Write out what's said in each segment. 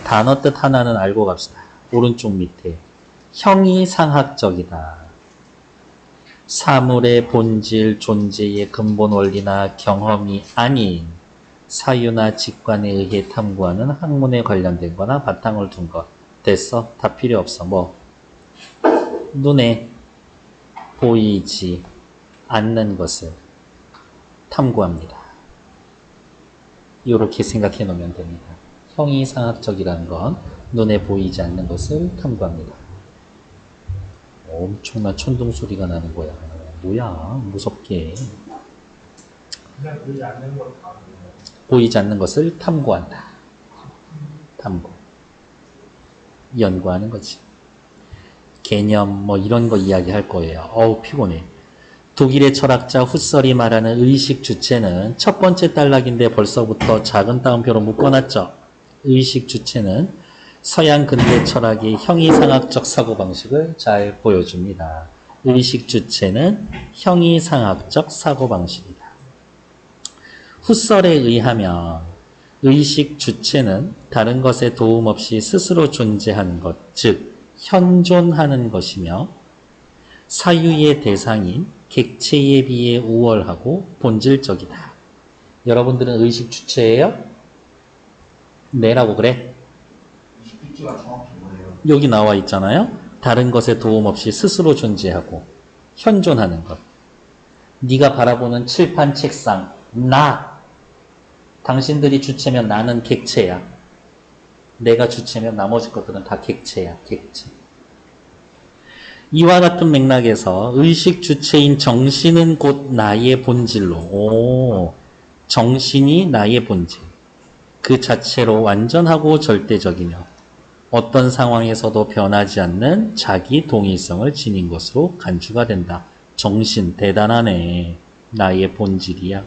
단어 뜻 하나는 알고 갑시다. 오른쪽 밑에 형이 상학적이다. 사물의 본질, 존재의 근본 원리나 경험이 아닌 사유나 직관에 의해 탐구하는 학문에 관련된 거나 바탕을 둔 것. 됐어? 다 필요 없어. 뭐 눈에 보이지 않는 것을 탐구합니다. 이렇게 생각해 놓으면 됩니다. 형이 상학적이라는 건 눈에 보이지 않는 것을 탐구합니다. 엄청난 천둥 소리가 나는 거야. 뭐야, 무섭게. 보이지 않는 것을 탐구한다. 탐구. 연구하는 거지. 개념 뭐 이런 거 이야기할 거예요. 어우 피곤해. 독일의 철학자 후설이 말하는 의식 주체는 첫 번째 단락인데 벌써부터 작은 따옴표로 묶어놨죠. 의식 주체는 서양 근대 철학의 형이상학적 사고방식을 잘 보여줍니다. 의식 주체는 형이상학적 사고방식이다. 후설에 의하면 의식 주체는 다른 것에 도움 없이 스스로 존재하는 것, 즉 현존하는 것이며 사유의 대상인 객체에 비해 우월하고 본질적이다. 여러분들은 의식 주체예요? 네라고 그래? 의식 주체가 정확히 뭐예요? 여기 나와 있잖아요. 다른 것에 도움 없이 스스로 존재하고 현존하는 것. 네가 바라보는 칠판, 책상, 나. 당신들이 주체면 나는 객체야. 내가 주체면 나머지 것들은 다 객체야. 객체. 이와 같은 맥락에서 의식 주체인 정신은 곧 나의 본질로, 정신이 나의 본질, 그 자체로 완전하고 절대적이며 어떤 상황에서도 변하지 않는 자기 동일성을 지닌 것으로 간주가 된다. 정신 대단하네. 나의 본질이야.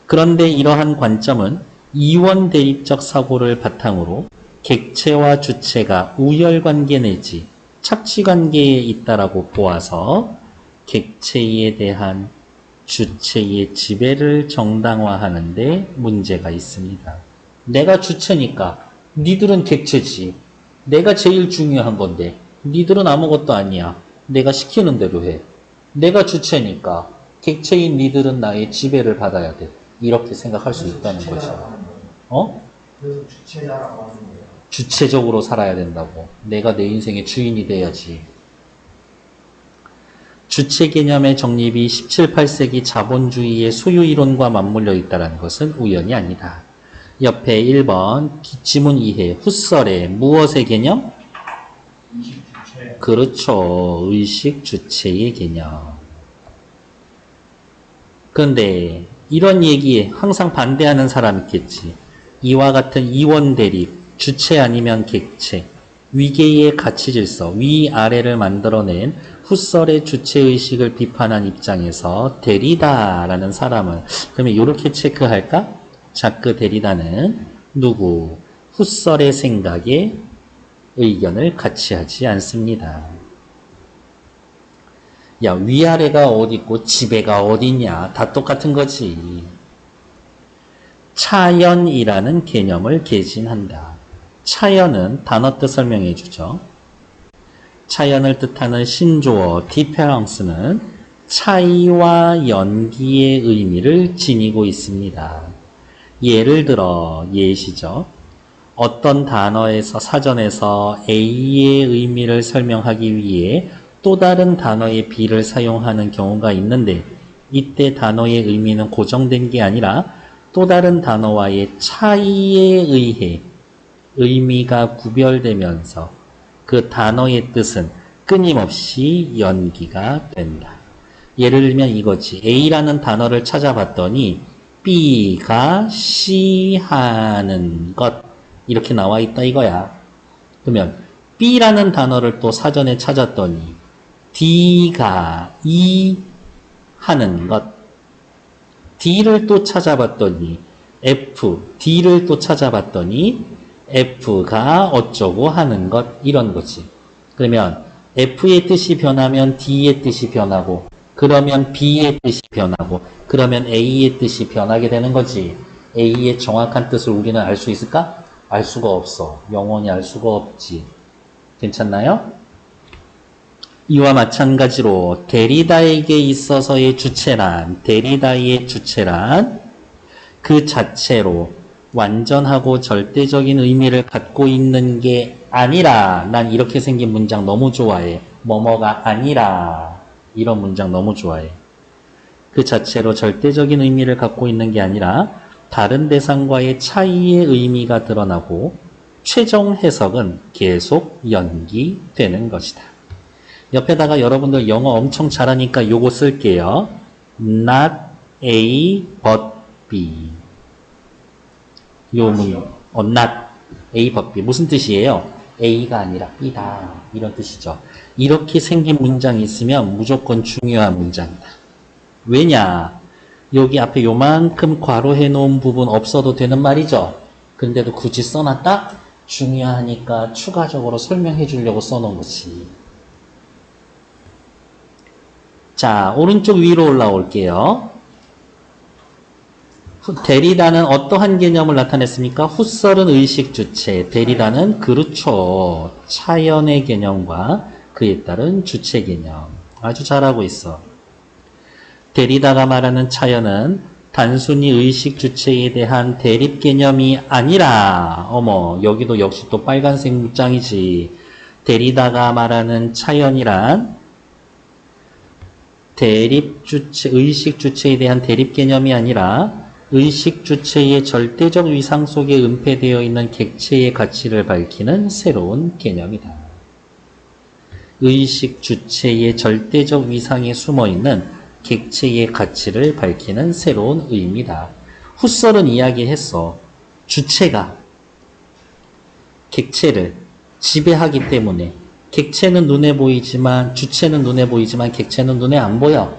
그런데 이러한 관점은 이원 대립적 사고를 바탕으로 객체와 주체가 우열관계 내지 착취관계에 있다라고 보아서 객체에 대한 주체의 지배를 정당화하는 데 문제가 있습니다. 내가 주체니까 니들은 객체지. 내가 제일 중요한 건데 니들은 아무것도 아니야. 내가 시키는 대로 해. 내가 주체니까 객체인 니들은 나의 지배를 받아야 돼. 이렇게 생각할 수 있다는 거죠. 그래서 주체자라고 하는 거예요. 주체적으로 살아야 된다고. 내가 내 인생의 주인이 돼야지. 주체 개념의 정립이 17, 18세기 자본주의의 소유이론과 맞물려 있다는 것은 우연이 아니다. 옆에 1번 지문 이해 후설의 무엇의 개념? 의식 주체. 그렇죠. 의식 주체의 개념. 그런데 이런 얘기에 항상 반대하는 사람 있겠지. 이와 같은 이원 대립, 주체 아니면 객체, 위계의 가치 질서, 위아래를 만들어낸 후설의 주체의식을 비판한 입장에서 데리다라는 사람은, 그러면 이렇게 체크할까? 자크 데리다는 누구? 후설의 생각에 의견을 같이 하지 않습니다. 야, 위아래가 어디 있고 지배가 어디 있냐? 다 똑같은 거지. 차연이라는 개념을 개진한다. 차연은 단어 뜻 설명해 주죠. 차연을 뜻하는 신조어 디페랑스는 차이와 연기의 의미를 지니고 있습니다. 예를 들어 예시죠. 어떤 단어에서 사전에서 A의 의미를 설명하기 위해 또 다른 단어의 B를 사용하는 경우가 있는데 이때 단어의 의미는 고정된 게 아니라 또 다른 단어와의 차이에 의해 의미가 구별되면서 그 단어의 뜻은 끊임없이 연기가 된다. 예를 들면 이거지. A라는 단어를 찾아봤더니 B가 C 하는 것 이렇게 나와 있다 이거야. 그러면 B라는 단어를 또 사전에 찾았더니 D가 E 하는 것, D를 또 찾아봤더니 F, D를 또 찾아봤더니 F가 어쩌고 하는 것 이런 거지. 그러면 F의 뜻이 변하면 D의 뜻이 변하고 그러면 B의 뜻이 변하고 그러면 A의 뜻이 변하게 되는 거지. A의 정확한 뜻을 우리는 알 수 있을까? 알 수가 없어. 영원히 알 수가 없지. 괜찮나요? 이와 마찬가지로 데리다에게 있어서의 주체란, 데리다의 주체란 그 자체로 완전하고 절대적인 의미를 갖고 있는 게 아니라, 난 이렇게 생긴 문장 너무 좋아해. 뭐뭐가 아니라, 이런 문장 너무 좋아해. 그 자체로 절대적인 의미를 갖고 있는 게 아니라 다른 대상과의 차이의 의미가 드러나고 최종 해석은 계속 연기되는 것이다. 옆에다가 여러분들 영어 엄청 잘하니까 요거 쓸게요. Not A but B. not A but B. 무슨 뜻이에요? A가 아니라 B다. 이런 뜻이죠. 이렇게 생긴 문장이 있으면 무조건 중요한 문장이다. 왜냐? 여기 앞에 요만큼 괄호해 놓은 부분 없어도 되는 말이죠. 근데도 굳이 써놨다? 중요하니까 추가적으로 설명해 주려고 써놓은 거지. 자, 오른쪽 위로 올라올게요. 데리다는 어떠한 개념을 나타냈습니까? 훗설은 의식 주체. 데리다는 그렇죠. 차연의 개념과 그에 따른 주체 개념. 아주 잘하고 있어. 데리다가 말하는 차연은 단순히 의식 주체에 대한 대립 개념이 아니라, 어머, 여기도 역시 또 빨간색 문장이지. 데리다가 말하는 차연이란 대립 주체, 의식 주체에 대한 대립 개념이 아니라 의식 주체의 절대적 위상 속에 은폐되어 있는 객체의 가치를 밝히는 새로운 개념이다. 의식 주체의 절대적 위상에 숨어있는 객체의 가치를 밝히는 새로운 의미다. 훗설은 이야기했어. 주체가 객체를 지배하기 때문에 객체는 눈에 보이지만 주체는 눈에 보이지만 객체는 눈에 안 보여.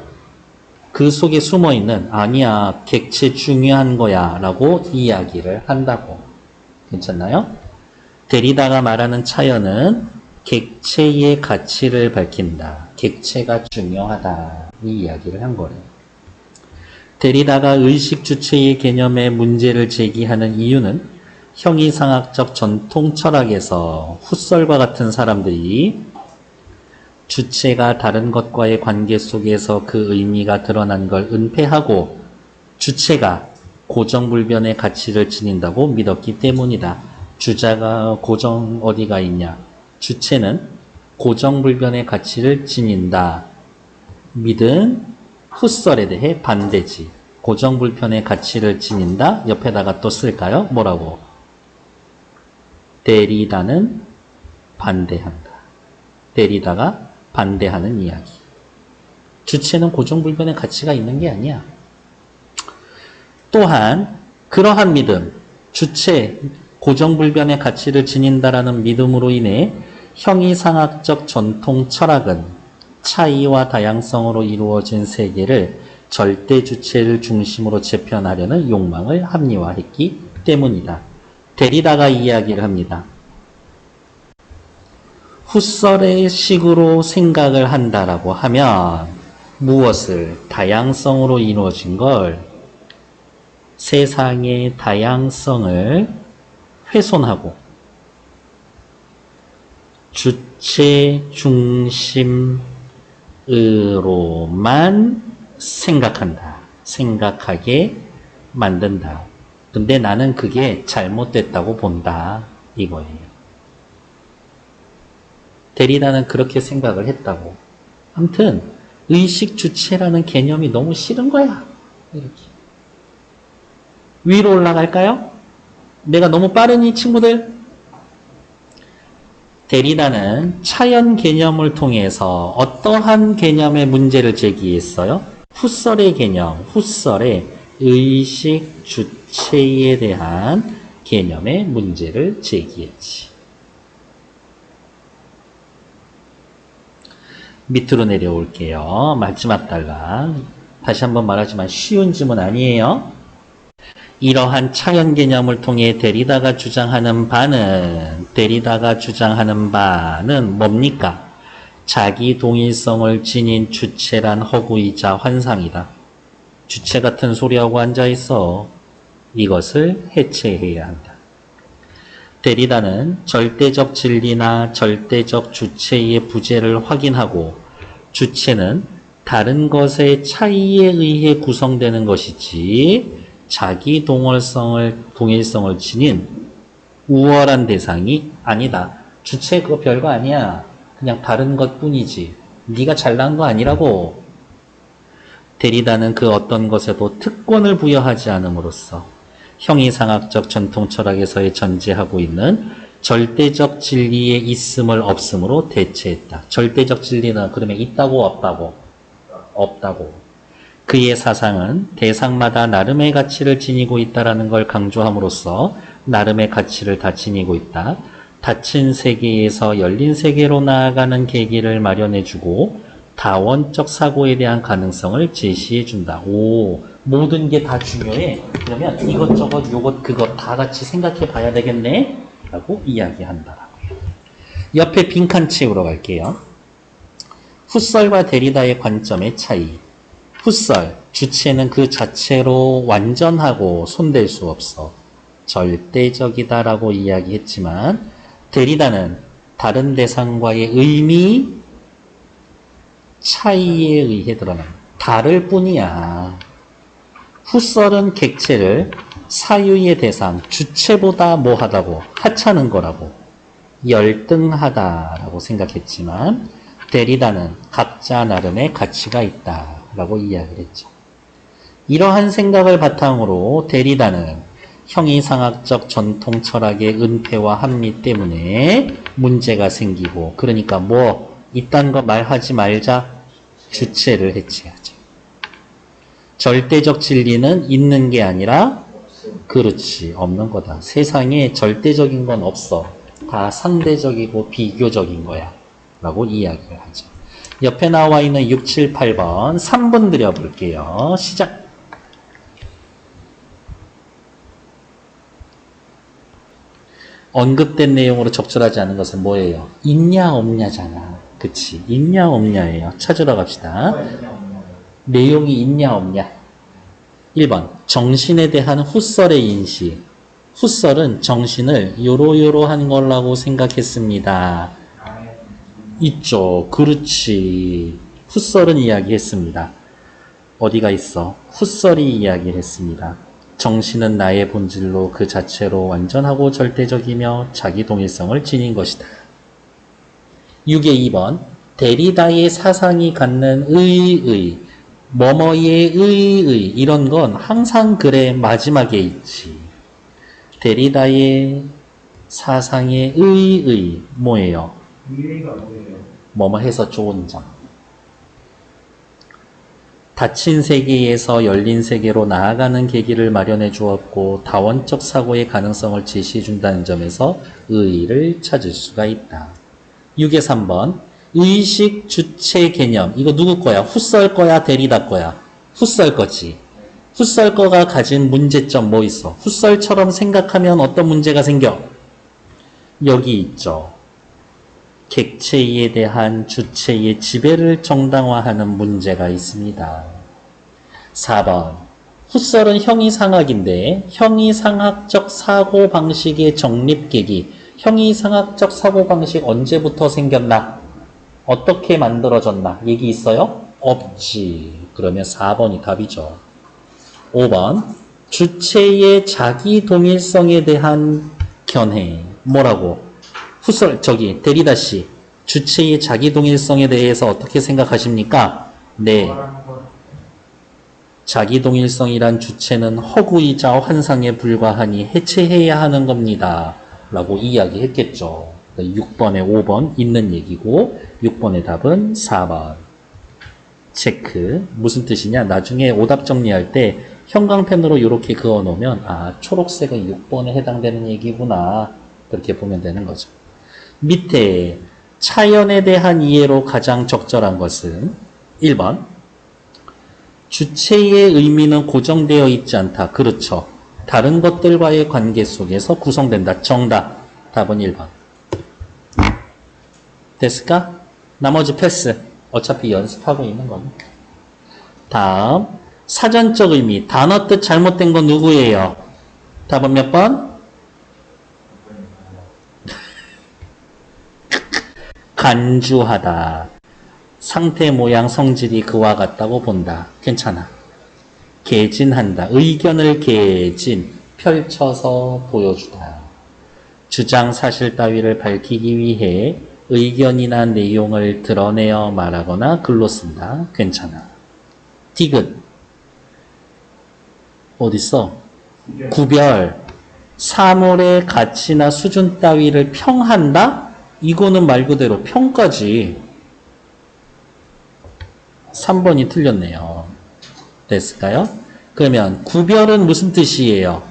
그 속에 숨어있는 아니야 객체 중요한 거야 라고 이야기를 한다고. 괜찮나요? 데리다가 말하는 차연은 객체의 가치를 밝힌다. 객체가 중요하다. 이 이야기를 한 거래요. 데리다가 의식 주체의 개념에 문제를 제기하는 이유는 형이상학적 전통 철학에서 훗설과 같은 사람들이 주체가 다른 것과의 관계 속에서 그 의미가 드러난 걸 은폐하고 주체가 고정불변의 가치를 지닌다고 믿었기 때문이다. 주자가 고정 어디가 있냐? 주체는 고정불변의 가치를 지닌다. 믿은 훗설에 대해 반대지. 고정불변의 가치를 지닌다. 옆에다가 또 쓸까요? 뭐라고? 데리다는 반대한다. 데리다가 반대하는 이야기. 주체는 고정불변의 가치가 있는 게 아니야. 또한 그러한 믿음, 주체, 고정불변의 가치를 지닌다라는 믿음으로 인해 형이상학적 전통 철학은 차이와 다양성으로 이루어진 세계를 절대 주체를 중심으로 재편하려는 욕망을 합리화했기 때문이다. 데리다가 이야기를 합니다. 훗설의 식으로 생각을 한다라고 하면 무엇을? 다양성으로 이루어진 걸, 세상의 다양성을 훼손하고 주체 중심으로만 생각한다. 생각하게 만든다. 근데 나는 그게 잘못됐다고 본다. 이거예요. 데리다는 그렇게 생각을 했다고. 아무튼 의식 주체라는 개념이 너무 싫은 거야. 이렇게. 위로 올라갈까요? 내가 너무 빠르니 친구들? 데리다는 차연 개념을 통해서 어떠한 개념의 문제를 제기했어요? 훗설의 개념, 훗설의 의식 주체에 대한 개념의 문제를 제기했지. 밑으로 내려올게요. 마지막 단락. 다시 한번 말하지만 쉬운 질문 아니에요. 이러한 차연 개념을 통해 데리다가 주장하는 바는 뭡니까? 자기 동일성을 지닌 주체란 허구이자 환상이다. 주체 같은 소리하고 앉아있어. 이것을 해체해야 한다. 데리다는 절대적 진리나 절대적 주체의 부재를 확인하고 주체는 다른 것의 차이에 의해 구성되는 것이지 자기 동일성을 지닌 우월한 대상이 아니다. 주체 그거 별거 아니야. 그냥 다른 것뿐이지. 네가 잘난 거 아니라고. 데리다는 그 어떤 것에도 특권을 부여하지 않음으로써 형이상학적 전통 철학에서의 전제하고 있는 절대적 진리의 있음을 없음으로 대체했다. 절대적 진리는 그러면 있다고 없다고? 없다고. 그의 사상은 대상마다 나름의 가치를 지니고 있다는 걸 강조함으로써 나름의 가치를 다 지니고 있다. 닫힌 세계에서 열린 세계로 나아가는 계기를 마련해주고 다원적 사고에 대한 가능성을 제시해준다. 오, 모든 게 다 중요해. 그러면 이것저것 요것 그것 다 같이 생각해 봐야 되겠네? 라고 이야기한다라고요. 옆에 빈칸 채우러 갈게요. 훗설과 데리다의 관점의 차이. 훗설, 주체는 그 자체로 완전하고 손댈 수 없어 절대적이다라고 이야기했지만 데리다는 다른 대상과의 의미 차이에 의해 드러난 다를 뿐이야. 훗설은 객체를 사유의 대상, 주체보다 뭐하다고 하찮은 거라고 열등하다라고 생각했지만 데리다는 각자 나름의 가치가 있다라고 이야기를 했죠. 이러한 생각을 바탕으로 데리다는 형이상학적 전통 철학의 은폐와 합리 때문에 문제가 생기고 그러니까 뭐 이딴 거 말하지 말자 주체를 해체하죠. 절대적 진리는 있는 게 아니라 그렇지 없는 거다. 세상에 절대적인 건 없어. 다 상대적이고 비교적인 거야 라고 이야기를 하죠. 옆에 나와 있는 6, 7, 8번 3번 드려볼게요. 시작. 언급된 내용으로 적절하지 않은 것은 뭐예요? 있냐 없냐잖아. 그치? 있냐 없냐예요. 찾으러 갑시다. 내용이 있냐 없냐. 1번 정신에 대한 훗설의 인식. 훗설은 정신을 요로요로한 거라고 생각했습니다. 있죠. 그렇지. 훗설은 이야기했습니다. 어디가 있어? 훗설이 이야기했습니다. 정신은 나의 본질로 그 자체로 완전하고 절대적이며 자기 동일성을 지닌 것이다. 6의 2번 데리다의 사상이 갖는 의의, 뭐뭐의 의의 이런 건 항상 글의 마지막에 있지. 데리다의 사상의 의의 뭐예요? 의의가 뭐예요? 뭐뭐 해서 좋은 점. 닫힌 세계에서 열린 세계로 나아가는 계기를 마련해 주었고 다원적 사고의 가능성을 제시해 준다는 점에서 의의를 찾을 수가 있다. 6의 3번 의식 주체 개념. 이거 누구 거야? 훗설 거야? 데리다 거야? 훗설 거지. 훗설 거가 가진 문제점 뭐 있어? 훗설처럼 생각하면 어떤 문제가 생겨? 여기 있죠. 객체에 대한 주체의 지배를 정당화하는 문제가 있습니다. 4번 훗설은 형이상학인데 형이상학적 사고방식의 정립계기. 형이상학적 사고방식 언제부터 생겼나? 어떻게 만들어졌나? 얘기 있어요? 없지. 그러면 4번이 답이죠. 5번 주체의 자기 동일성에 대한 견해. 뭐라고? 훗설 데리다 씨 주체의 자기 동일성에 대해서 어떻게 생각하십니까? 네. 자기 동일성이란 주체는 허구이자 환상에 불과하니 해체해야 하는 겁니다. 라고 이야기했겠죠. 6번에 5번 있는 얘기고 6번의 답은 4번. 체크. 무슨 뜻이냐? 나중에 오답 정리할 때 형광펜으로 이렇게 그어 놓으면 아 초록색은 6번에 해당되는 얘기구나. 그렇게 보면 되는 거죠. 밑에 차연에 대한 이해로 가장 적절한 것은 1번 주체의 의미는 고정되어 있지 않다. 그렇죠. 다른 것들과의 관계 속에서 구성된다. 정답. 답은 1번. 됐을까? 나머지 패스. 어차피 연습하고 있는 거니. 다음 사전적 의미. 단어 뜻 잘못된 건 누구예요? 답은 몇 번? 간주하다. 상태, 모양, 성질이 그와 같다고 본다. 괜찮아. 개진한다. 의견을 개진, 펼쳐서 보여주다. 주장, 사실 따위를 밝히기 위해 의견이나 내용을 드러내어 말하거나 글로 쓴다. 괜찮아. 디귿. 어딨어? 구별. 사물의 가치나 수준 따위를 평한다? 이거는 말 그대로 평가지. 3번이 틀렸네요. 됐을까요? 그러면 구별은 무슨 뜻이에요?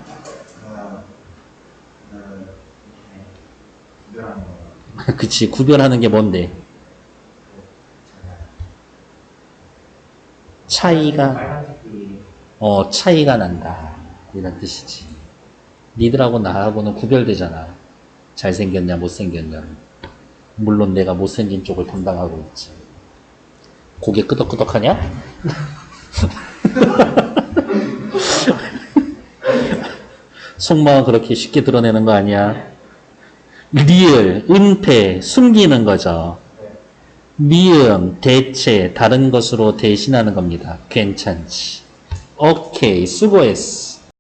구별하는 거. 그치, 구별하는 게 뭔데? 차이가, 빨간색이 차이가 난다. 이런 뜻이지. 니들하고 나하고는 구별되잖아. 잘생겼냐, 못생겼냐. 물론 내가 못생긴 쪽을 담당하고 있지. 고개 끄덕끄덕하냐? 속마음 그렇게 쉽게 드러내는 거 아니야? 리을, 은폐, 숨기는 거죠. 미음, 대체, 다른 것으로 대신하는 겁니다. 괜찮지. 오케이, 수고했어.